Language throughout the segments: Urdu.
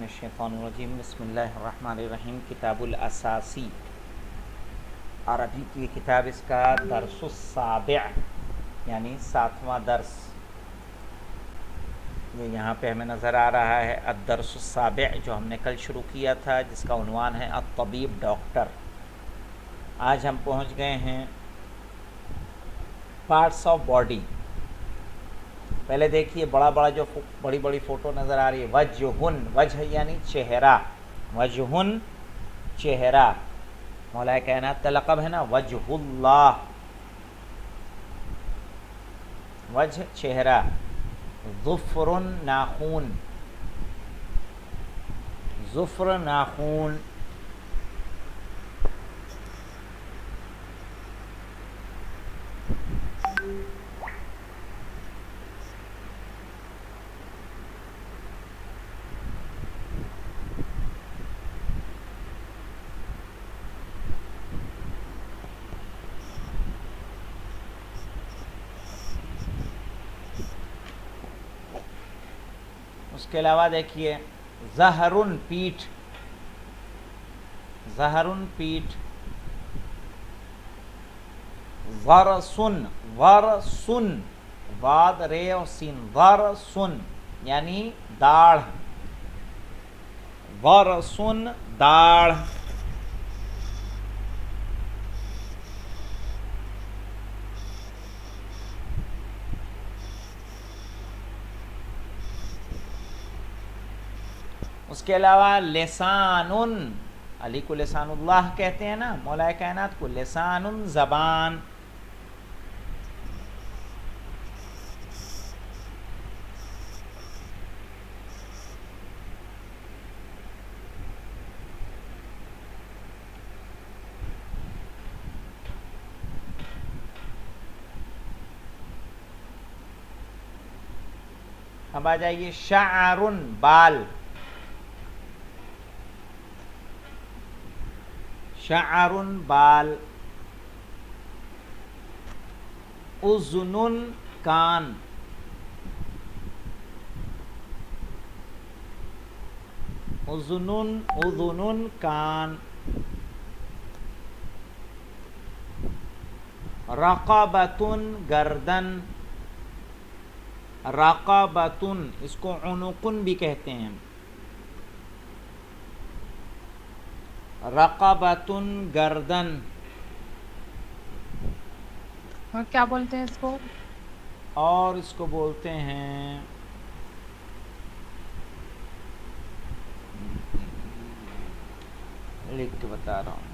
من الشیطان الرجیم بسم اللہ الرحمن الرحیم۔ کتاب الاساسی، عربی کی کتاب، اس کا درس السابع یعنی 7واں درس یہ یہاں پہ ہمیں نظر آ رہا ہے۔ الدرس السابع جو ہم نے کل شروع کیا تھا، جس کا عنوان ہے الطبیب، ڈاکٹر۔ آج ہم پہنچ گئے ہیں پارٹس آف باڈی۔ پہلے دیکھیے جو بڑی بڑی فوٹو نظر آ رہی ہے، وجہن، وجہ یعنی چہرہ، وجہن چہرہ، مولا کائنات کا لقب ہے نا وجہ اللہ، وجہ چہرہ۔ ظفر ناخون، ظفر ناخون۔ اس کے علاوہ دیکھیے ظہرن، پیٹھ، ظہرن پیٹھ۔ ورسن، ورسن، واد رے اور سین، ورسن یعنی داڑھ، ورسن داڑھ۔ اس کے علاوہ لسان، علی کو لسان اللہ کہتے ہیں نا، مولا کائنات کو لسان، زبان۔ اب آ جائیے شعر، بال، شعر بال۔ اذن کان، اذن کان۔ رقبۃ گردن، رقبۃ اس کو عنقن بھی کہتے ہیں، رقبۃ گردن۔ اور کیا بولتے ہیں اس کو؟ اور اس کو بولتے ہیں لکھ کے بتا رہا ہوں،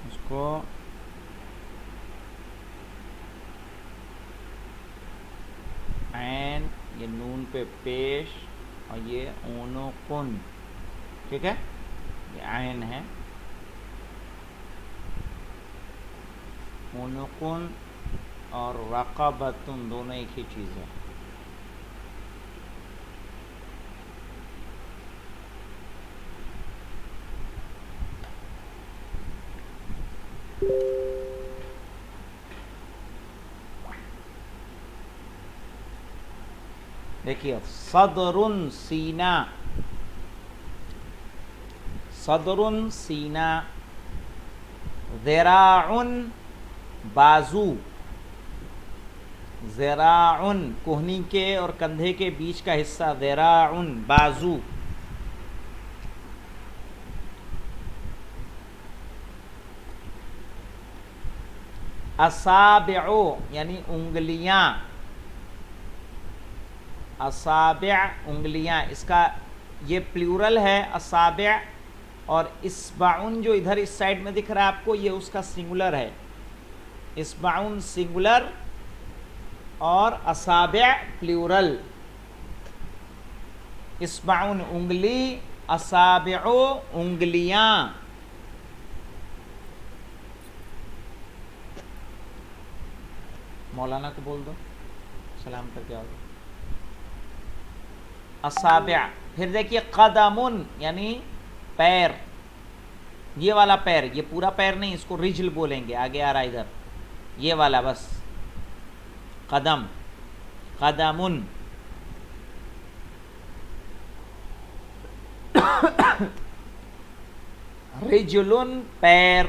اس کو عین، یہ نون پہ پیش، اور یہ عنقن، ٹھیک ہے، یہ عین ہے، عنقن اور رقبۃ دونوں ایک ہی چیز ہے۔ دیکھیے صدر سینہ، صدر سینہ۔ ذراع بازو، ذراع کوہنی کے اور کندھے کے بیچ کا حصہ، ذراع بازو۔ اصابع یعنی انگلیاں، اصابع انگلیاں، اس کا یہ پلیورل ہے اصابع، اور اصبعن جو ادھر اس سائڈ میں دکھ رہا ہے آپ کو، یہ اس کا سنگولر ہے، اصبعن سنگولر اور اصابع پلیورل۔ اصبعن انگلی، اصابع انگلیاں۔ مولانا کو بول دو سلام کر کے آؤ. اصابع. پھر دیکھیے قدمن یعنی پیر، یہ والا پیر، یہ پورا پیر نہیں، اس کو رجل بولیں گے. آگے آ رہا ادھر یہ والا بس قدم. قدمن. رجلن پیر.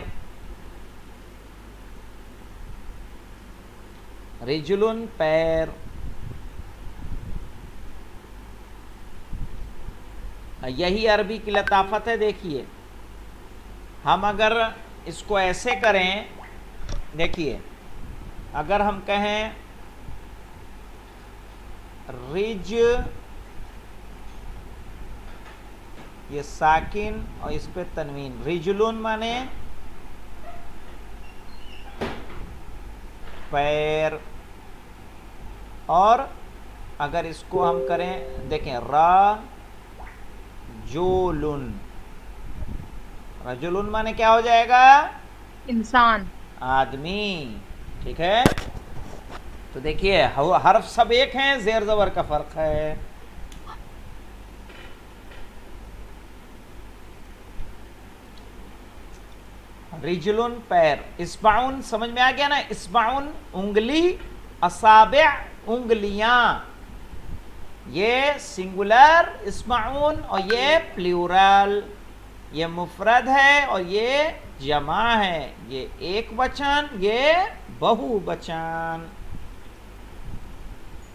رجلن پیر. یہی عربی کی لطافت ہے. دیکھیے ہم اگر اس کو ایسے کریں، دیکھیے اگر ہم کہیں رج، یہ ساکن اور اس پہ تنوین، رجلن مانے پیر، اور اگر اس کو ہم کریں دیکھیں رجلن، رجلن مانے کیا ہو جائے گا؟ انسان. آدمی. ٹھیک ہے، تو دیکھیے حرف سب ایک ہیں، زیر زبر کا فرق ہے. رجلن پیر. اصبعن سمجھ میں آ گیا نا؟ اصبعن انگلی، اصابع انگلیاں، یہ سنگولر اصبعن اور یہ پلیورل، یہ مفرد ہے اور یہ جمع ہے، یہ ایک بچن یہ بہو بچن.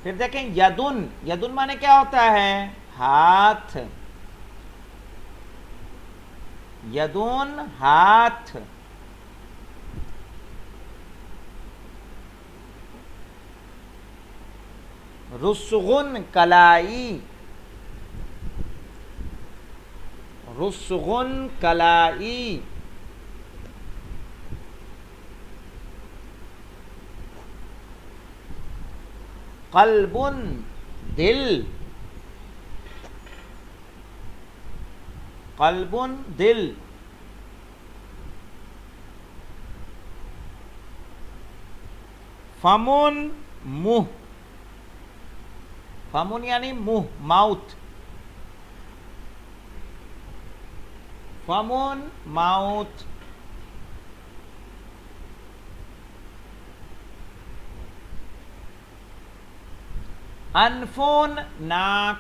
پھر دیکھیں یدن. یدن مانے کیا ہوتا ہے؟ ہاتھ. یدن ہاتھ. رسغن کلائی. رسغن کلائی. قلب دل. قلب دل. فمن منہ. فمن یعنی منہ، ماؤتھ. فمن ماؤتھ. انفون ناک.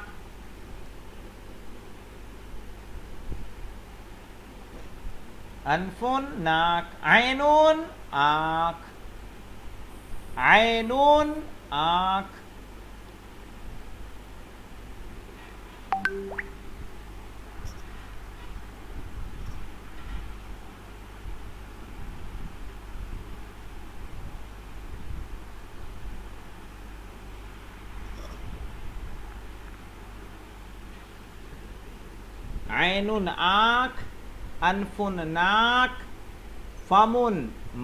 انفون ناک. عینون آنکھ. عینون آنکھ. عینن آنکھ، انفن ناک، فمن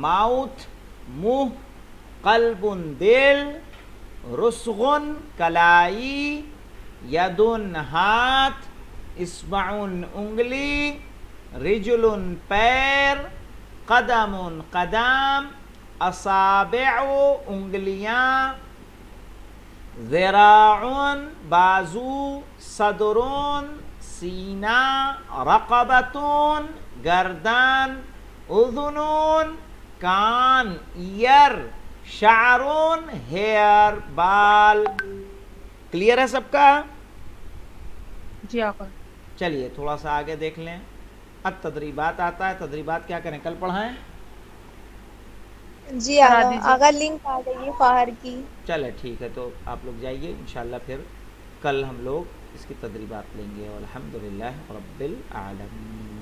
ماؤتھ منہ، قلب دل، رسغن کلائی، یدن ہاتھ، اصبعن انگلی، رجلن پیر، قدم قدم، اصابع انگلیاں، ذراعن بازو، صدرن سینہ، رقبتون گردن، اذنون کان ایئر، شعرون ہیئر بال. کلیئر ہے سب کا؟ جی آقا. چلیے تھوڑا سا آگے دیکھ لیں. اب تدریبات آتا ہے. تدریبات کیا کریں؟ کل پڑھائیں؟ جی اگر لنک آ گئی ہے فاہر کی. چلے ٹھیک ہے، تو آپ لوگ جائیے انشاءاللہ، پھر کل ہم لوگ اس کی تدریبات لیں گے. والحمدللہ رب العالمین.